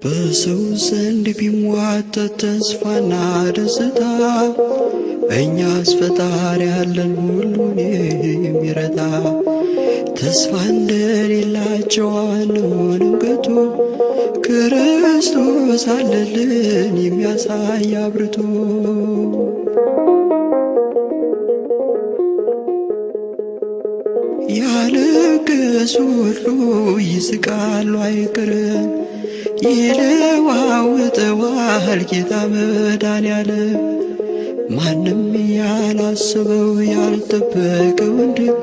በሰው ዘንድ ቢሟጠጥ ተስፋና ደስታ እኛስ ፈጣሪ ያለን ሁሉን የሚረዳ። ተስፋ እንደሌላቸው አንሆንም ከቶ ክርስቶስ አለልን የሚያሳይ አብርቶ። ያለቀሱ ሁሉ ይስቃሉ አይቀርም፣ ይለዋውጠዋል ጌታ መድኃኔዓለም። ማንም ያላሰበው ያልጠበቀው እንድን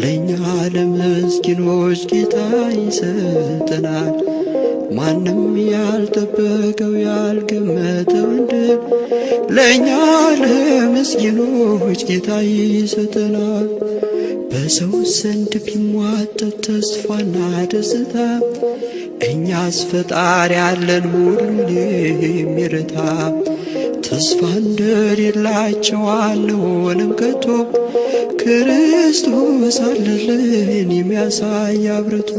ለእኛ ለምስኪኖች ጌታ ይሰጠናል። ማንም ያልጠበቀው ያልገመተው እንድን ለእኛ ለምስኪኖች ጌታ ይሰጠናል። በሰው ዘንድ ቢሟጠጥ ተስፋና ደስታ እኛስ ፈጣሪ ያለን ሁሉን የሚረዳ። ተስፋ እንደሌላቸው አንሆንም ከቶ ክርስቶስ አለልን የሚያሳይ አብርቶ።